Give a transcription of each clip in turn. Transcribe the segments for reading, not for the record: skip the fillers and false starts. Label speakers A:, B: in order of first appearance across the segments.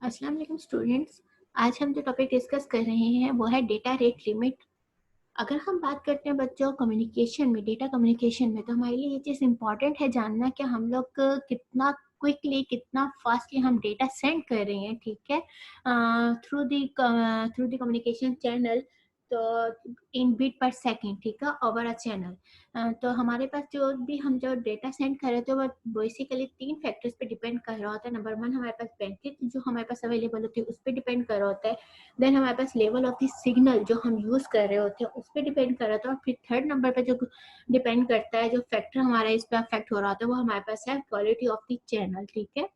A: अस्सलाम वालेकुम स्टूडेंट्स। आज हम जो टॉपिक डिस्कस कर रहे हैं वो है डेटा रेट लिमिट। अगर हम बात करते हैं बच्चों कम्युनिकेशन में, डेटा कम्युनिकेशन में, तो हमारे लिए ये चीज़ इम्पॉर्टेंट है जानना कि हम लोग कितना क्विकली, कितना फास्टली हम डेटा सेंड कर रहे हैं, ठीक है, थ्रू द कम्युनिकेशन चैनल, तो इन बिट पर सेकेंड, ठीक है, ओवर अ चैनल। तो हमारे पास जो डेटा सेंड कर रहे थे वो बेसिकली 3 फैक्टर्स पे डिपेंड कर रहा होता है। नंबर 1 हमारे पास बैंडविड्थ जो हमारे पास अवेलेबल होती है उस पे डिपेंड कर रहा होता है। देन हमारे पास लेवल ऑफ द सिग्नल जो हम यूज़ कर रहे होते हैं उस पे डिपेंड कर रहा था। और फिर थर्ड नंबर पे जो डिपेंड करता है, जो फैक्टर हमारा इस पे अफेक्ट हो रहा होता है, वो हमारे पास है क्वालिटी ऑफ द चैनल, ठीक है,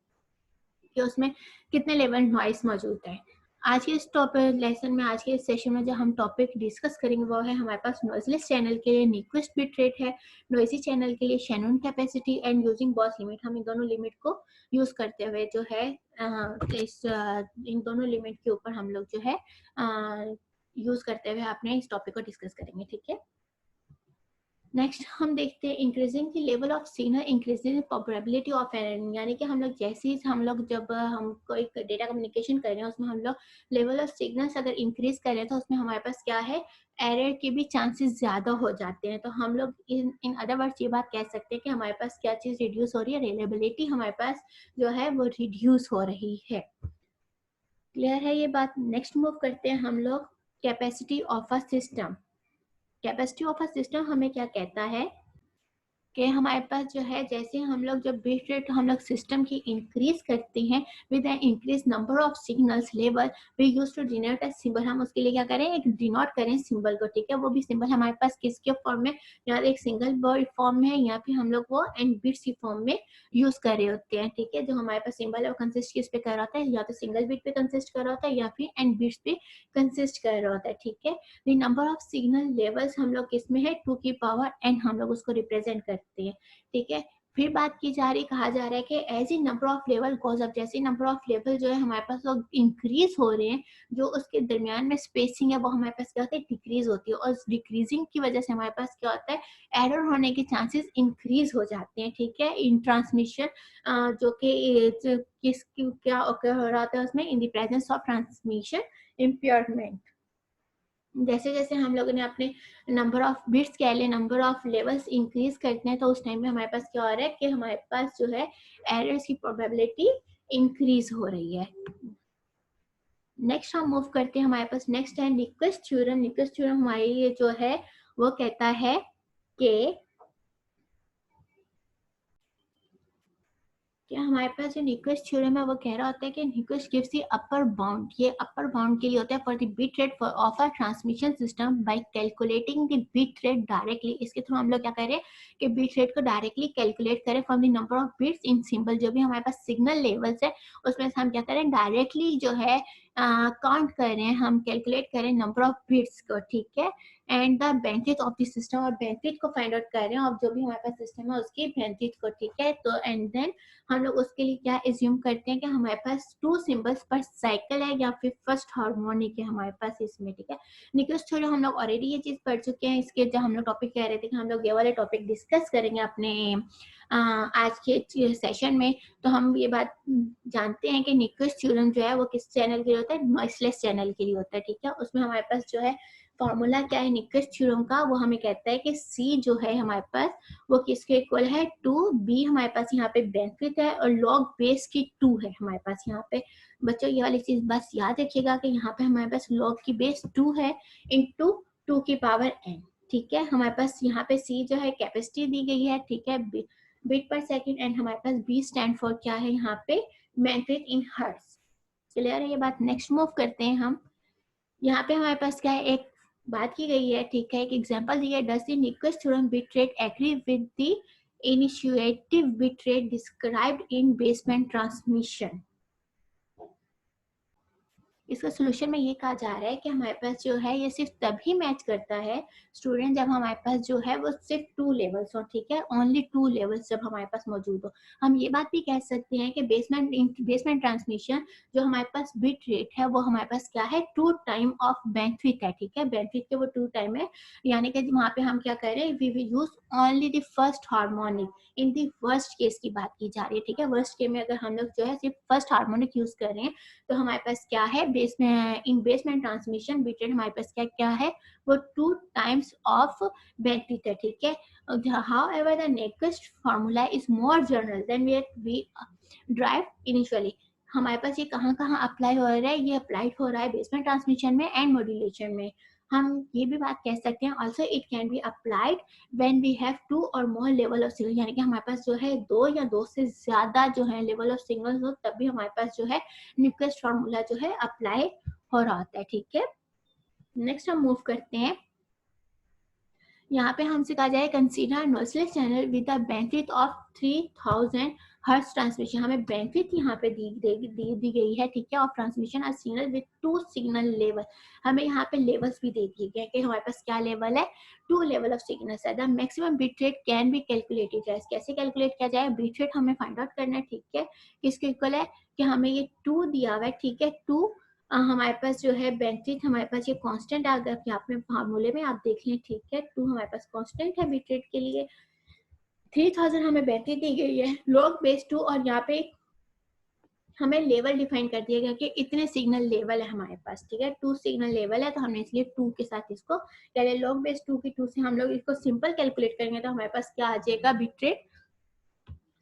A: कि उसमें कितने लेवल नॉइस मौजूद है। आज के इस टॉपिक लेसन में, आज के इस सेशन में जो हम टॉपिक डिस्कस करेंगे वो है हमारे पास नॉइजलेस चैनल के लिए न्यूक्विस्ट बिट रेट है, नॉइजी चैनल के लिए Shannon capacity and using boss limit. हम इन दोनों लिमिट को यूज करते हुए जो है इन दोनों लिमिट के ऊपर हम लोग जो है यूज करते हुए अपने इस टॉपिक को डिस्कस करेंगे, ठीक है। नेक्स्ट हम देखते हैं increasing the level of signal increasing probability of error. यानी कि हम लोग जैसे ही हम लोग जब हम कोई डेटा कम्युनिकेशन कर रहे हैं उसमें हम लोग लेवल ऑफ सिग्नल्स अगर इंक्रीज कर रहे हैं तो उसमें हमारे पास क्या है, एरर के भी चांसेस ज़्यादा हो जाते हैं। तो हम लोग इन अदर वर्ड्स ये बात कह सकते हैं कि हमारे पास क्या चीज़ रिड्यूस हो रही है, रिलायबिलिटी हमारे पास जो है वो रिड्यूस हो रही है। क्लियर है ये बात। नेक्स्ट मूव करते हैं हम लोग capacity of a system. Capacity of a system हमें क्या कहता है कि हमारे पास जो है, जैसे हम लोग जब बिट रेट हम लोग सिस्टम की इंक्रीज करते हैं with an increase number of signals level, we use to denote a symbol. हम उसके लिए क्या करें, एक डिनोट करें सिंबल को, ठीक है। वो भी सिंबल हमारे पास किसके फॉर्म में, या एक सिंगल वर्ड फॉर्म में, या फिर हम लोग वो एंड बिट्स की फॉर्म में यूज कर रहे होते हैं, ठीक है। जो हमारे पास सिंबल है वो कंसिस्ट किस पे कर रहा होता है, या तो सिंगल बिट पे कंसिस्ट कर रहा होता है या फिर एंड बिट्स पे कंसिस्ट कर रहा होता है, ठीक है। The number of signal levels हम लोग किसमें है, 2 की पावर एन, हम लोग उसको रिप्रेजेंट करते हैं, ठीक है। फिर बात की जा रही, कहा जा रहा है कि as e number of level goes up, जैसे नंबर ऑफ लेवल जो है हमारे पास लोग इंक्रीज हो रहे हैं, जो उसके दरमियान में स्पेसिंग है वो हमारे पास क्या होता है, डिक्रीज होती है। और डिक्रीजिंग की वजह से हमारे पास क्या होता है, एरर होने के चांसेस इंक्रीज हो जाते हैं, ठीक है, इन ट्रांसमिशन, जो कि किस क्या हो रहा था उसमें, in the presence of transmission impairment. जैसे जैसे हम लोगों ने अपने नंबर ऑफ बिट्स कह लिए, नंबर ऑफ लेवल्स इंक्रीज करते हैं, तो उस टाइम में हमारे पास क्या हो रहा है कि हमारे पास जो है एरर्स की प्रोबेबिलिटी इंक्रीज हो रही है। नेक्स्ट हम मूव करते हैं, हमारे पास नेक्स्ट है निक्विस्ट थ्योरम। निक्विस्ट थ्योरम हमारे लिए जो है वो कहता है कि हमारे पास जो न्यूक्विस्ट थ्योरम है वो कह रहा होता है कि Nyquist gives the upper bound, ये अपर बाउंड के लिए होता है for the bit rate of a transmission system by calculating the bit rate directly. इसके थ्रू हम लोग क्या करें कि बिट रेट को डायरेक्टली कैलकुलेट करें from the number of bits in symbol. जो भी हमारे पास सिग्नल लेवल्स है उसमें से हम क्या करें, डायरेक्टली जो है काउंट करें, हम कैलकुलेट करें नंबर ऑफ बिट्स को, ठीक है, and the bandwidth of the system, और बैंडविड्थ को फाइंड आउट कर रहे हैं और जो भी हमारे पास सिस्टम है उसकी बैंडविड्थ को, ठीक है। तो एंड देन हम लोग उसके लिए क्या एज्यूम करते हैं कि हमारे पास 2 सिंबल्स पर साइकिल है या फिर फर्स्ट हार्मोनिक है हमारे पास इसमें, ठीक है। निक्विस्ट थ्योरम हम लोग ऑलरेडी ये चीज पढ़ चुके हैं। इसके जो हम लोग टॉपिक कह रहे थे कि हम लोग ये वाले टॉपिक डिस्कस करेंगे अपने आज के सेशन में, तो हम ये बात जानते हैं कि निक्विस्ट थ्योरम जो है वो किस चैनल के लिए होता है, नॉइसलेस चैनल के लिए होता है, ठीक है। उसमें हमारे पास जो है फॉर्मूला क्या है निक्विस्ट थ्योरम का, वो हमें कहता है कि सी जो है हमारे पास वो किसके इक्वल है, 2b हमारे पास यहाँ पे बेनिफिट है और लॉग बेस की 2 है हमारे पास यहाँ पे। बच्चों ये वाली चीज बस याद रखिएगा कि यहाँ पे हमारे पास लॉग की बेस 2 है इंटू 2 की पावर n, ठीक है। हमारे पास यहाँ पे c जो है कैपेसिटी दी गई है, ठीक है, बिट पर सेकंड, एंड हमारे पास b स्टैंड फॉर क्या है यहाँ पे, बेनिफिट इन हर्ट्ज। क्लियर है ये बात। नेक्स्ट मूव करते हैं हम। यहाँ पे हमारे पास क्या है, एक बात की गई है, ठीक है, एक एग्जांपल दिया है, does the Nyquist theorem bit rate agree with the initiative bit rate described in baseband transmission. इसका सोल्यूशन में ये कहा जा रहा है कि हमारे पास जो है ये सिर्फ तभी मैच करता है स्टूडेंट जब हमारे पास जो है वो सिर्फ 2 लेवल्स हो, ठीक है, ओनली 2 लेवल्स जब हमारे पास मौजूद हो। हम ये बात भी कह सकते हैं कि बेसमेंट ट्रांसमिशन जो हमारे पास बिट रेट है वो हमारे पास क्या है 2 टाइम ऑफ बैंडविड्थ है, ठीक है, बैंडविड्थ के वो 2 टाइम है, यानी कि वहाँ पे हम क्या कर रहे हैं, we will use only the first harmonic in the worst case की बात की जा रही है, ठीक है। वर्स्ट केस में अगर हम लोग जो है सिर्फ फर्स्ट हार्मोनिक यूज कर रहे हैं तो हमारे पास क्या है बेसमेंट ट्रांसमिशन बिट रेट हमारे पास क्या क्या है वो 2 टाइम्स ऑफ बैंडविड्थ है, ठीक है। However, the next formula is more general than we drive initially. हमारे पास ये कहाँ कहाँ अप्लाई हो रहा है, ये अप्लाइड हो रहा है बेसमेंट ट्रांसमिशन में एंड मॉड्यूलेशन में। हम ये भी बात कह सकते हैं also it can be applied when we have 2 और मोर लेवल ऑफ सिग्नल, यानी कि हमारे पास जो है 2 या 2 से ज्यादा जो है लेवल ऑफ सिग्नल हो तब भी हमारे पास जो है न्यूक्लियस फार्मूला जो है अप्लाई हो रहा होता है, ठीक है। नेक्स्ट हम मूव करते हैं, यहाँ पे हमसे कहा जाए consider noiseless channel with a bandwidth of 3000 hertz transmission. हमें बैंडविड्थ यहाँ पे दी गई है, ठीक है, of transmission a signal with 2 signal level. हमें यहाँ पे लेवल्स भी दे दिए गए कि हमारे पास क्या लेवल है, 2 लेवल ऑफ सिग्नल्स है। The maximum bit rate can be calculated, कैसे कैलकुलेट किया जाए, बिट रेट हमें फाइंड आउट करना है, ठीक है, किसके इक्वल है कि हमें ये 2 दिया हुआ है, ठीक है, 2 हमारे पास जो है बैंडविड्थ हमारे पास ये कांस्टेंट आ गया, यहाँ पे फार्मूले में आप देख लें, ठीक है, 2 हमारे पास कांस्टेंट है बिट रेट के लिए, 3000 हमें बैंडविड्थ दी गई है, लॉग बेस 2 और यहाँ पे हमें लेवल डिफाइन कर दिया गया कि इतने सिग्नल लेवल है हमारे पास, ठीक है, 2 सिग्नल लेवल है तो हमने इसलिए 2 के साथ इसको पहले लॉग बेस 2 की 2 से हम लोग इसको सिंपल कैलकुलेट करेंगे तो हमारे पास क्या आ जाएगा bit rate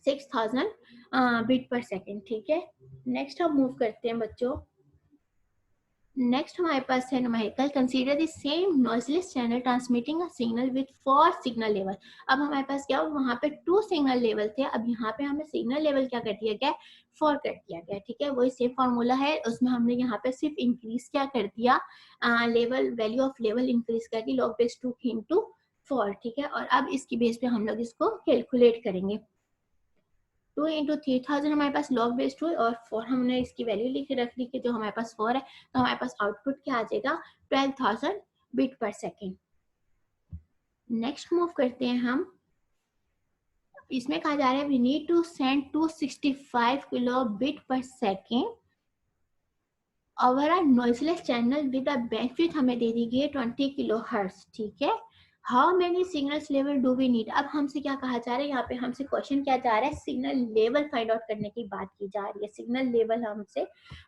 A: 6000 bit per second, ठीक है। नेक्स्ट हम मूव करते हैं बच्चों, नेक्स्ट हमारे पास है numerical consider the same noiseless channel transmitting a signal with 4 signal level. अब हमारे पास क्या वहाँ पे 2 सिग्नल लेवल थे, अब यहाँ पे हमें सिग्नल लेवल क्या कर दिया गया 4 कर दिया गया, ठीक है, वही सेम फॉर्मूला है, उसमें हमने यहाँ पे सिर्फ इंक्रीज क्या कर दिया, level value of level increase कर दी लॉग बेस 2 इंटू 4, ठीक है। और अब इसकी बेस पे हम लोग इसको कैलकुलेट करेंगे, 2 इंटू 3000 हमारे पास लॉग बेस 2 और 4 हमने इसकी वैल्यू लिख रख ली कि जो हमारे पास 4 है तो हमारे पास आउटपुट क्या आ जाएगा 12000 bit per second. Next move करते हैं हम, इसमें कहा जा रहा है we need to send 265 kilo bit per second over a noiseless channel with a bandwidth हमें दे दी गई है 20 किलो हर्ट्ज, ठीक है। How many signals level do we need, अब हमसे क्या कहा जा रहा है, यहाँ पे हमसे क्वेश्चन क्या जा रहा है, सिग्नल लेवल फाइंड आउट करने की बात की जा रही है, सिग्नल लेवल हमसे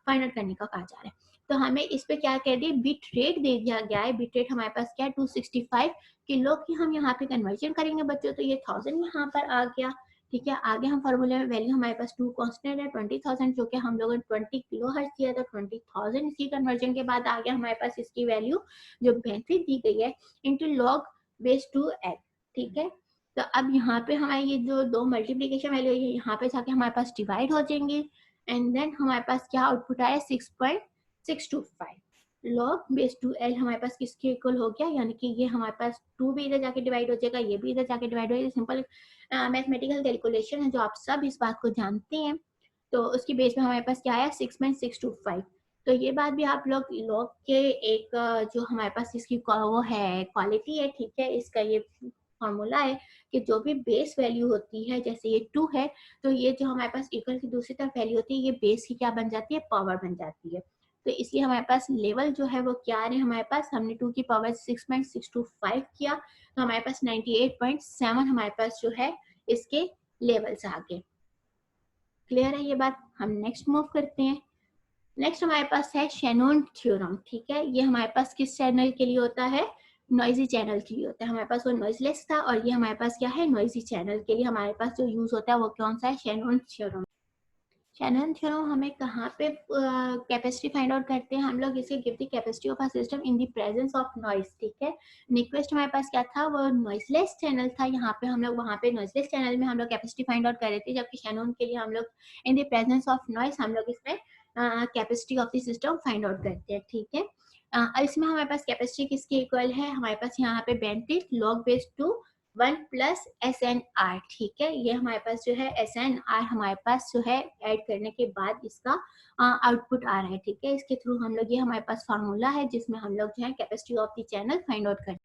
A: फाइंड आउट करने का कहा जा रहा है। तो हमें इस पे क्या कह दिए बिट रेट दे दिया गया है, बिट रेट हमारे पास क्या है 265 किलो की, हम यहाँ पे कन्वर्जन करेंगे बच्चों तो ये 1000 यहाँ पर आ गया, ठीक है। आगे हम फॉर्मूले में वैल्यू हमारे पास 2 कांस्टेंट है 20000 जो कि हम लोगों ने 20 किलो हर्ट्ज दिया था 20000, इसी कन्वर्जन के बाद आ गया हमारे पास इसकी वैल्यू जो बैंडविड्थ दी गई है इनटू लॉग बेस 2 x, ठीक है। तो अब यहाँ पे हमारे ये जो दो मल्टीप्लीकेशन वैल्यू है यहाँ पे जाके हमारे पास डिवाइड हो जाएंगे एंड देन हमारे पास क्या आउटपुट आया 6.625 लॉग बेस 2l हमारे पास किसके इक्वल हो गया, यानी कि ये हमारे पास 2 भी इधर जाके डिवाइड हो जाएगा, ये भी इधर जाके डिवाइड हो जाएगा, सिंपल मैथमेटिकल कैलकुलेशन है जो आप सब इस बात को जानते हैं। तो उसकी बेस में हमारे पास क्या आया 6.625। तो ये बात भी आप लोग लॉग के एक जो हमारे पास इसकी वो है क्वालिटी है, ठीक है, इसका ये फॉर्मूला है कि जो भी बेस वैल्यू होती है जैसे ये 2 है तो ये जो हमारे पास इक्वल की दूसरी तरफ वैल्यू होती है ये बेस की क्या बन जाती है पावर बन जाती है। तो इसलिए हमारे पास लेवल जो है वो क्या आ रहे हैं, हमारे पास हमने 2 की पावर 6.625 किया तो हमारे पास 98.7 हमारे पास जो है इसके लेवल्स आ गए। क्लियर है ये बात, हम नेक्स्ट मूव करते हैं। नेक्स्ट हमारे पास है शैनॉन थ्योरम, ठीक है, ये हमारे पास किस चैनल के लिए होता है नॉइजी चैनल के लिए होता है, हमारे पास वो नॉइजलेस था और ये हमारे पास क्या है नॉइजी चैनल के लिए हमारे पास जो यूज होता है वो कौन सा है शैनॉन थ्योरम। शैनन थ्योरम हमें कहाँ पे कैपेसिटी फाइंड आउट करते हैं हम लोग, इसे give the capacity of a system in the presence of noise, ठीक है। निक्वेस्ट हमारे पास क्या था वो नॉइसलेस चैनल था, यहाँ पे हम लोग वहाँ पे नॉइसलेस चैनल में हम लोग कैपेसिटी फाइंड आउट कर रहे थे, जबकि शैनन के लिए हम लोग in the presence of noise हम लोग इसमें capacity of the system find out करते हैं, ठीक है। इसमें हमारे पास कैपेसिटी किसके इक्वल है, हमारे पास यहाँ पे bandwidth log base 2 1 plus SNR, ठीक है। ये हमारे पास जो है SNR हमारे पास जो है ऐड करने के बाद इसका आउटपुट आ रहा है, ठीक है। इसके थ्रू हम लोग, ये हमारे पास फार्मूला है जिसमें हम लोग जो है capacity of the channel find out करते हैं।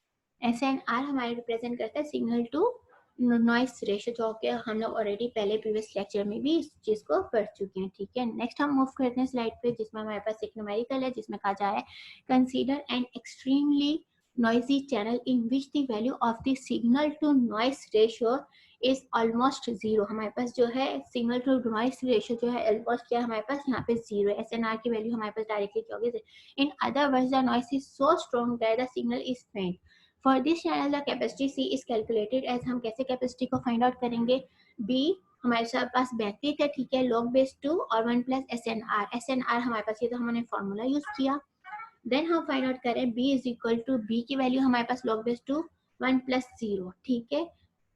A: SNR हमारे रिप्रेजेंट करता है सिग्नल टू नॉइस रेशियो, जो कि हम लोग ऑलरेडी पहले प्रीवियस लेक्चर में भी इस चीज को पढ़ चुके हैं, ठीक है। नेक्स्ट हम मूव करते हैं स्लाइड पे, जिसमें हमारे पास एक न्यूमेरिकल है जिसमें कहा जा रहा है consider an extremely noisy channel in which the value of the signal to noise ratio is almost zero। हमारे पास जो है सिग्नल टू नॉइस रेशियो जो है ऑलमोस्ट क्या है हमारे पास यहाँ पे जीरो है। SNR की वैल्यू हमारे पास डायरेक्टली क्या होगी, in other words the noise is so strong that the signal is faint. For this channel the capacity C is calculated as, हम कैसे कैपेसिटी को फाइंड आउट करेंगे, B हमारे पास बैंडविड्थ है, ठीक है, log base 2 और 1 प्लस SNR हमारे पास, ये तो हमने फॉर्मूला यूज किया। देन हम फाइंड आउट करें b is equal to, b की वैल्यू हमारे पास log base 2 1 प्लस 0, ठीक है।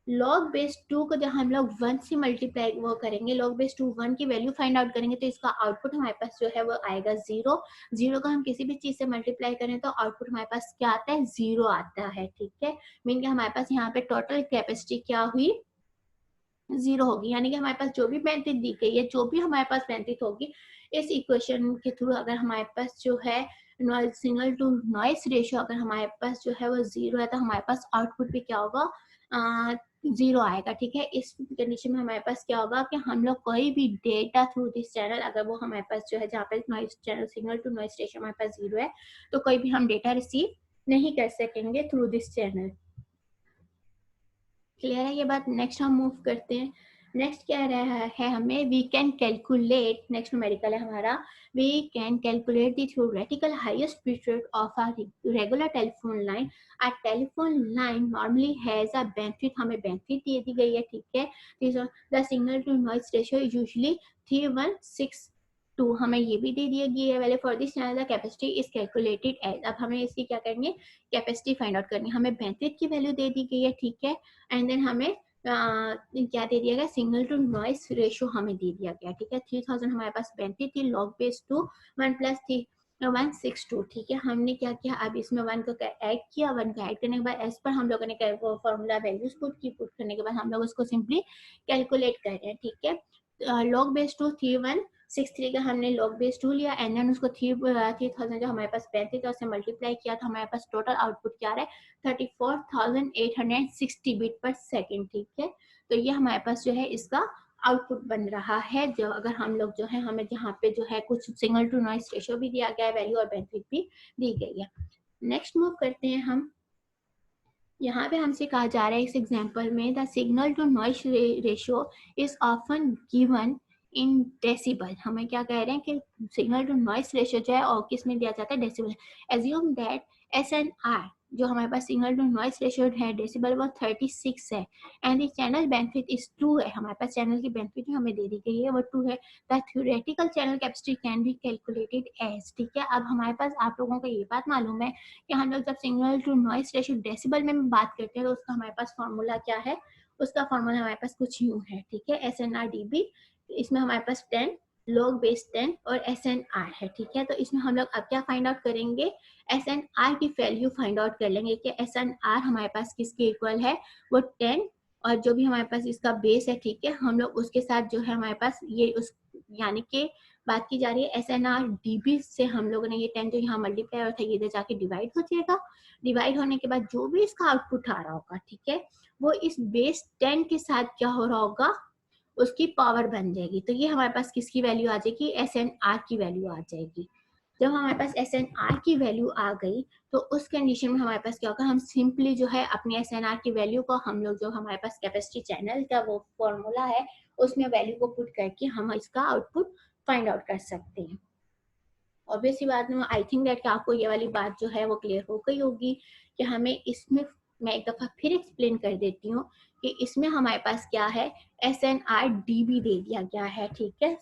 A: log base 2 को जब हम लोग 1 से मल्टीप्लाई वो करेंगे, log base 2 1 की वैल्यू फाइंड आउट करेंगे तो इसका आउटपुट हमारे पास जो है वो आएगा 0। 0 को हम किसी भी चीज से मल्टीप्लाई करें तो आउटपुट हमारे पास क्या आता है, 0 आता है, ठीक है। मीन कि हमारे पास यहाँ पे टोटल कैपेसिटी क्या हुई, 0 होगी। यानी कि हमारे पास जो भी बैंडविड्थ दी गई है, जो भी हमारे पास बैंडविड्थ होगी, इस इक्वेशन के थ्रू अगर हमारे पास जो है सिग्नल टू नॉइस रेशियो अगर हमारे पास जो है वो 0 है तो हमारे पास आउटपुट भी क्या होगा, 0 आएगा, ठीक है। इस कंडीशन में हमारे पास क्या होगा कि हम लोग कोई भी डेटा थ्रू दिस चैनल, अगर वो हमारे पास जो है जहाँ पे noise channel signal to noise ratio हमारे पास 0 है, तो कोई भी हम डेटा रिसीव नहीं कर सकेंगे थ्रू दिस चैनल। क्लियर है ये बात। नेक्स्ट हम मूव करते हैं। नेक्स्ट क्या रहा है हमें, we can calculate, next numerical है हमारा, we can calculate the theoretical highest bit rate of a regular telephone line. A telephone line normally has a bandwidth, हमें बैंडविड्थ दे दी गई है, ठीक है। The signal to noise ratio usually 3162, हमें ये भी दे दिया गया है। वाले for this channel the capacity is calculated as, अब हमें इसकी क्या करनी है, कैपेसिटी फाइंड आउट करनी है। हमें बैंडविड्थ की वैल्यू दे दी गई है, ठीक है। एंड देन हमें क्या दे दिया गया, सिग्नल टू नॉइस रेशियो हमें दे दिया गया, ठीक है। 3000 हमारे पास बैंडविड्थ थी, log base 2 1 प्लस थी 162, ठीक है। हमने क्या किया, अब इसमें 1 को ऐड किया, 1 को ऐड करने के बाद एज पर हम लोगों ने फॉर्मूला वैल्यूज पुट की, पुट करने के बाद हम लोग उसको सिंपली कैलकुलेट कर रहे हैं, ठीक है। log base 2 3163 का हमने log base 2 लिया एंड देन उसको 3000 जो हमारे पास बैंडविड्थ था उससे मल्टीप्लाई किया तो हमारे पास टोटल आउटपुट क्या आ रहा है, 34,860 बीट पर सेकेंड, ठीक है। तो ये हमारे पास जो है इसका आउटपुट बन रहा है। जो अगर हम लोग जो है, हमें जहाँ पे जो है कुछ सिग्नल टू नॉइस रेशियो भी दिया गया है वैल्यू और बैंडविड्थ भी दी गई है। नेक्स्ट मूव करते हैं हम, यहाँ पे हमसे कहा जा रहा है इस एग्जांपल में, the signal to noise ratio is often given in decibel. हमें क्या कह रहे हैं कि सिग्नल टू नॉइस रेशियो जो है और किस में दिया जाता है, डेसिबल। एज्यूम दैट SNR जो हमारे पास सिग्नल टू नॉइस रेशियो है डेसिबल वो 36 है and the channel bandwidth is 2 है। हमारे पास चैनल की बैंडविड्थ जो हमें दे दी गई है वो 2 है। The theoretical channel capacity can be calculated as, ठीक है। अब हमारे पास आप लोगों को ये बात मालूम है कि हम लोग जब signal to noise ratio decibel में बात करते हैं तो उसका हमारे पास फॉर्मूला क्या है, उसका फॉर्मूला हमारे पास कुछ यूं है, ठीक है। SNR DB, इसमें हमारे पास 10 log base 10 और SNR है, ठीक है। तो इसमें हम लोग अब क्या फाइंड आउट करेंगे, SNR की वैल्यू फाइंड आउट कर लेंगे कि SNR हमारे पास किसके इक्वल है, वो 10 और जो भी हमारे पास इसका बेस है, ठीक है, हम लोग उसके साथ जो है हमारे पास ये उस, यानी कि बात की जा रही है SNR DB से हम लोगों ने ये 10 जो यहाँ मल्टीप्लाई होता है ये इधर जाके डिवाइड हो जाएगा। डिवाइड होने के बाद जो भी इसका आउटपुट आ रहा होगा, ठीक है, वो इस बेस 10 के साथ क्या हो रहा होगा, उसकी पावर बन जाएगी। तो ये हमारे पास किसकी वैल्यू आ जाएगी, SNR की वैल्यू आ जाएगी। जब हमारे पास SNR की वैल्यू आ गई तो उस कंडीशन में हमारे पास क्या होगा, हम सिंपली जो है अपनी SNR की वैल्यू को हम लोग जो हमारे पास कैपेसिटी चैनल का वो फॉर्मूला है उसमें वैल्यू को पुट करके हम इसका आउटपुट फाइंड आउट कर सकते हैं। ऑब्वियसली बात में आई थिंक दैट आपको ये वाली बात जो है वो क्लियर हो गई होगी कि हमें इसमें, मैं एक दफा फिर एक्सप्लेन कर देती हूँ कि इसमें हमारे पास क्या है, SNR DB दे दिया गया है, ठीक है।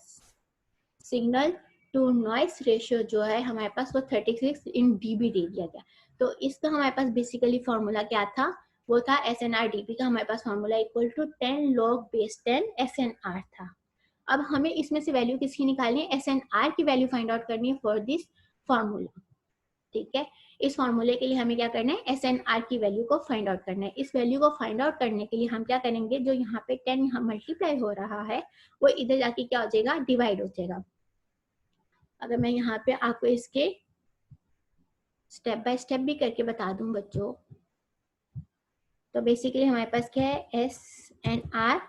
A: सिग्नल टू नॉइस रेशियो जो है हमारे पास वो 36 इन DB दे दिया गया। तो इसका हमारे पास बेसिकली फॉर्मूला क्या था, वो था SNR DB का हमारे पास formula equal to 10 log base 10 SNR था। अब हमें इसमें से वैल्यू किसकी निकालनी है, SNR की वैल्यू फाइंड आउट करनी है फॉर दिस फॉर्मूला। ठीक है। इस फॉर्मूले के लिए हमें क्या करना है, एस एन आर की वैल्यू को फाइंड आउट करना है। इस वैल्यू को फाइंड आउट करने के लिए हम क्या करेंगे, जो यहाँ पे 10 यहाँ मल्टीप्लाई हो रहा है वो इधर जाके क्या हो जाएगा, डिवाइड हो जाएगा। अगर मैं यहाँ पे आपको इसके स्टेप बाय स्टेप भी करके बता दूं बच्चों, तो बेसिकली हमारे पास क्या है, एस एन आर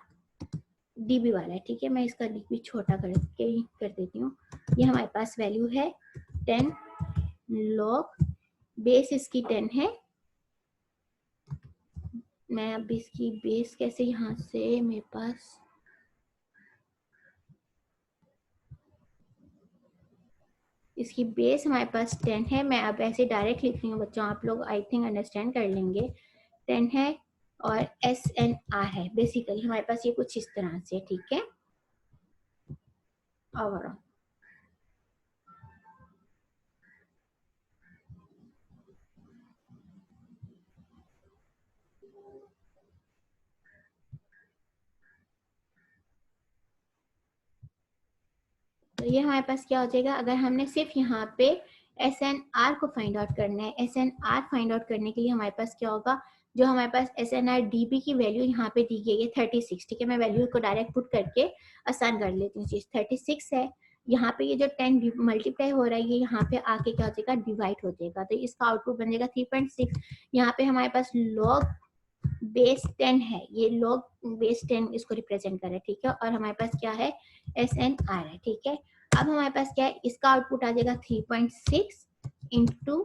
A: डीबी वाला है, ठीक है। मैं इसका भी छोटा करके कर देती हूँ। ये हमारे पास वैल्यू है 10 लॉग बेस, इसकी 10 है। मैं अब इसकी बेस कैसे, यहाँ से मेरे पास इसकी बेस हमारे पास 10 है। मैं अब ऐसे डायरेक्ट लिख रही हूँ बच्चों, आप लोग आई थिंक अंडरस्टैंड कर लेंगे। 10 है और एस एन आर है। बेसिकली हमारे पास ये कुछ इस तरह से, ठीक है। और तो ये हमारे पास क्या हो जाएगा, अगर हमने सिर्फ यहाँ पे एस एन आर को फाइंड आउट करना है, S N R find out करने के लिए हमारे पास क्या होगा, जो हमारे पास S N R D B की वैल्यू यहाँ पे दी गई है 36, ठीक है। मैं वैल्यू को डायरेक्ट पुट करके आसान कर लेती हूँ चीज। 36 है, यहाँ पे ये जो 10 मल्टीप्लाई हो रहा है ये यहाँ पे आके क्या हो जाएगा, डिवाइड हो जाएगा। तो इसका आउटपुट बन जाएगा 3.6। यहाँ पे हमारे पास लॉग बेस 10 है, ये लॉग बेस 10 इसको रिप्रेजेंट कर रहा है, ठीक है। और हमारे पास क्या है, एस एन आर है, ठीक है। अब हमारे पास क्या है, इसका आउटपुट आ जाएगा 3.6 इंटू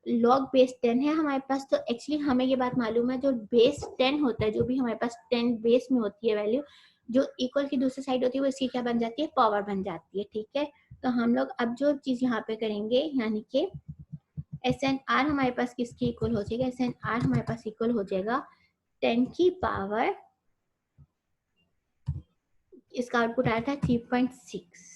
A: लॉग बेस 10 है हमारे पास। तो एक्चुअली हमें ये बात मालूम है, जो बेस 10 होता है, जो भी हमारे पास 10 बेस में होती है वैल्यू, जो इक्वल की दूसरी साइड होती है वो इसकी क्या बन जाती है, पावर बन जाती है, ठीक है। तो हम लोग अब जो चीज यहाँ पे करेंगे, यानी कि एस एन आर हमारे पास किसकी इक्वल हो जाएगा, एस एन आर हमारे पास इक्वल हो जाएगा 10 की पावर, इसका आउटपुट आया था 3.6।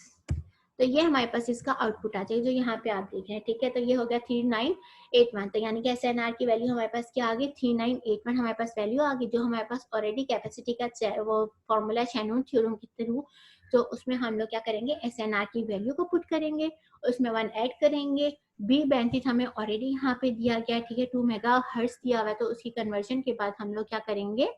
A: तो ये हमारे पास इसका आउटपुट आ जाएगा, जो यहाँ पे आप देख रहे हैं, ठीक है। तो ये हो गया 3981। तो यानी कि एस एन आर की वैल्यू हमारे पास क्या आ गई, 3981 हमारे पास वैल्यू आ गई, जो हमारे पास ऑलरेडी कैपेसिटी का वो फॉर्मूला शैनॉन थ्योरम के थ्रू, तो उसमें हम लोग क्या करेंगे, एस एन आर की वैल्यू को पुट करेंगे, उसमें 1 ऐड करेंगे। बी बैंडविड्थ हमें ऑलरेडी यहाँ पे दिया गया है, ठीक है, 2 मेगा हर्ट्ज दिया हुआ है। तो उसकी कन्वर्जन के बाद हम लोग क्या करेंगे,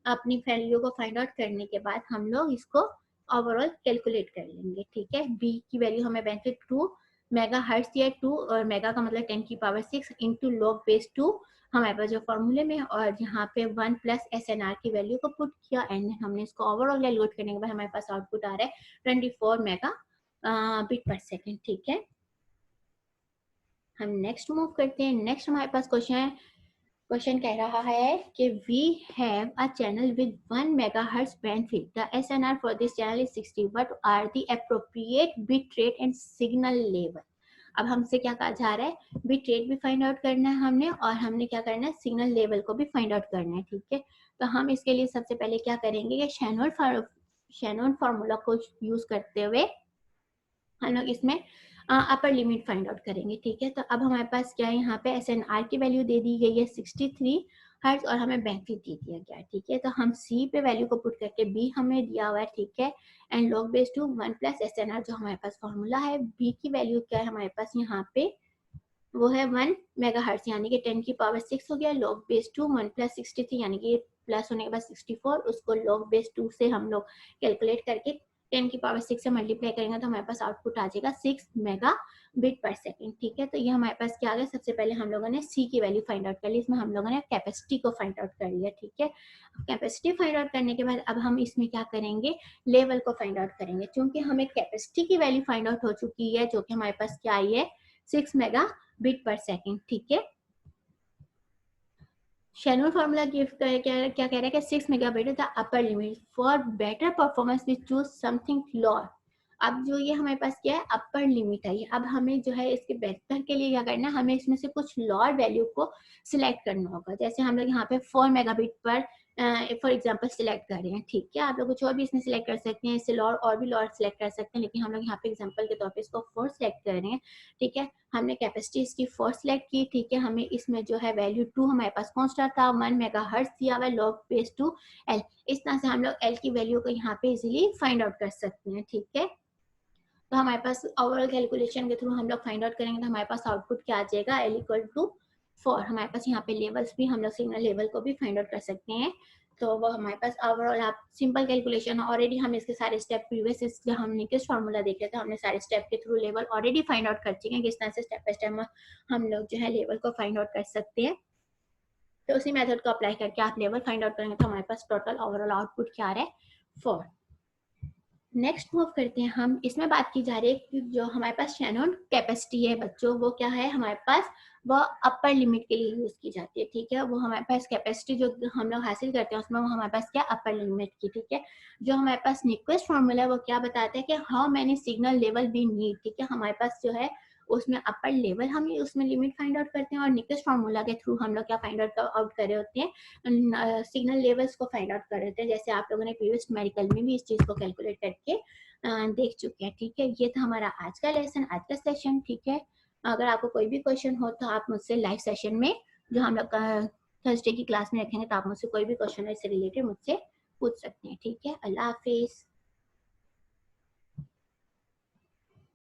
A: अपनी वैल्यू को फाइंड आउट करने के बाद हम लोग इसको ओवरऑल कैलकुलेट कर लेंगे, ठीक है। बी की वैल्यू हमें बेनिफिट 2 मेगा हर्ट्ज दिया, 2 और मेगा का मतलब 10 की पावर 6 इंटू लॉग बेस 2 हमारे पास जो फॉर्मूले में, और यहाँ पे 1 प्लस एस एन आर की वैल्यू को पुट किया एंड हमने इसको ओवरऑल कैलकुलेट करने के बाद हमारे पास आउटपुट आ रहा है 24 मेगा बिट पर सेकेंड, ठीक है। हम नेक्स्ट मूव करते हैं। नेक्स्ट हमारे पास क्वेश्चन कह रहा है कि we have a channel with 1 megahertz bandwidth. The SNR for this channel is 60. What are the appropriate bit rate and signal level? अब हमसे क्या कहा जा रहा है, बिट रेट भी फाइंड आउट करना है हमने, और हमने क्या करना है, सिग्नल लेवल को भी फाइंड आउट करना है, ठीक है। तो हम इसके लिए सबसे पहले क्या करेंगे कि शैनॉन फार्मूला को यूज करते हुए हम लोग इसमें अपर लिमिट फाइंड आउट करेंगे, ठीक है। तो अब हमारे पास क्या है, यहाँ पे एस एन आर की वैल्यू दे दी गई है 63 हर्ट्ज और हमें बैंडविड्थ दे दिया गया है, ठीक है। तो हम सी पे वैल्यू को पुट करके बी हमें दिया हुआ है, ठीक है, and log base 2 1 plus S N R जो हमारे पास फॉर्मूला है। बी की वैल्यू क्या है हमारे पास यहाँ पे, वो है 1 मेगा हर्ट्ज, यानी कि 10 की पावर 6 हो गया। लॉग बेस 2 1 प्लस 63 यानी कि प्लस होने के बाद 64, उसको लॉग बेस 2 से हम लोग कैलकुलेट करके 10 की पावर 6 से मल्टीप्लाई करेंगे तो हमारे पास आउटपुट आ जाएगा 6 मेगा बिट पर सेकेंड, ठीक है। तो ये हमारे पास क्या आ गया, सबसे पहले हम लोगों ने सी की वैल्यू फाइंड आउट कर ली, इसमें हम लोगों ने कैपेसिटी को फाइंड आउट कर लिया, ठीक है। कैपेसिटी फाइंड आउट करने के बाद अब हम इसमें क्या करेंगे, लेवल को फाइंड आउट करेंगे। क्योंकि हमें कैपेसिटी की वैल्यू फाइंड आउट हो चुकी है, जो कि हमारे पास क्या आई है, 6 मेगा बिट पर सेकेंड, ठीक है। शैनॉन फार्मूला गिव क्या कह रहा है कि 6 megabit the upper limit for better performance we choose something lower. अब जो ये हमारे पास क्या है, अपर लिमिट है। अब हमें जो है इसके बेहतर के लिए क्या करना है, हमें इसमें से कुछ लोअर वैल्यू को सिलेक्ट करना होगा। जैसे हम लोग यहाँ पे 4 मेगाबिट पर फॉर एग्जांपल सिलेक्ट कर रहे हैं, ठीक है। आप लोग कुछ और भी इसमें सिलेक्ट कर सकते हैं, इससे लोअर और भी लोअर सिलेक्ट कर सकते हैं, लेकिन हम लोग यहाँ पे एग्जांपल के तौर पे इसको 4 सिलेक्ट कर रहे हैं, ठीक है। हमने कैपेसिटी इसकी 4 सिलेक्ट की, ठीक है। हमें इसमें जो है वैल्यू 2 हमारे पास कॉन्स्टेंट था, 1 मेगा हर्ट्ज दिया हुआ है, लॉग बेस 2 एल। इस तरह से हम लोग एल की वैल्यू को यहाँ पे इजीली फाइंड आउट कर सकते हैं, ठीक है। तो हमारे पास ओवरऑल कैलकुलेशन के थ्रू हम लोग फाइंड आउट करेंगे तो हमारे पास आउटपुट क्या आ जाएगा, L इक्वल टू 4। हमारे पास यहाँ पे लेवल्स भी, हम लोग सिग्नल लेवल को भी फाइंड आउट कर सकते हैं। तो वो हमारे पास ओवरऑल आप सिंपल कैलकुलेशन, ऑलरेडी हम इसके सारे स्टेप प्रीवियस जो हमने किस फार्मूला देखे थे, हमने सारे स्टेप के through level already find out कर चुके हैं, किस तरह से स्टेप बाय स्टेप हम लोग जो है लेवल को फाइंड आउट कर सकते हैं। तो उसी मेथड को अप्लाई करके आप लेवल फाइंड आउट करेंगे तो हमारे पास टोटल ओवरऑल आउटपुट क्या आ रहा है, 4। नेक्स्ट मूव करते हैं हम, इसमें बात की जा रही है कि जो हमारे पास शैनॉन कैपेसिटी है बच्चों, वो क्या है हमारे पास, वो अपर लिमिट के लिए यूज की जाती है, ठीक है। वो हमारे पास कैपेसिटी जो हम लोग हासिल करते हैं उसमें वो हमारे पास क्या, अपर लिमिट की, ठीक है। जो हमारे पास न्यूक्विस्ट फॉर्मूला है वो क्या बताता है कि how many signal level we need, ठीक है। हमारे पास जो है उसमें अपर लेवल हम उसमें लिमिट फाइंड आउट करते हैं, और न्यूक्विस्ट फॉर्मूला के थ्रू हम लोग क्या फाइंड आउट कर रहे होते हैं, सिग्नल लेवल्स को फाइंड आउट कर रहे होते हैं, जैसे आप लोगों ने प्रीवियस न्यूमेरिकल में भी इस चीज को कैलकुलेट करके देख चुके हैं, ठीक है। ये था हमारा आज का लेसन, आज का सेशन, ठीक है। अगर आपको कोई भी क्वेश्चन हो तो आप मुझसे लाइव सेशन में, जो हम लोग थर्सडे की क्लास में रखेंगे, तो आप मुझसे कोई भी क्वेश्चन इससे रिलेटेड मुझसे पूछ सकते हैं, ठीक है। अल्लाह हाफिज।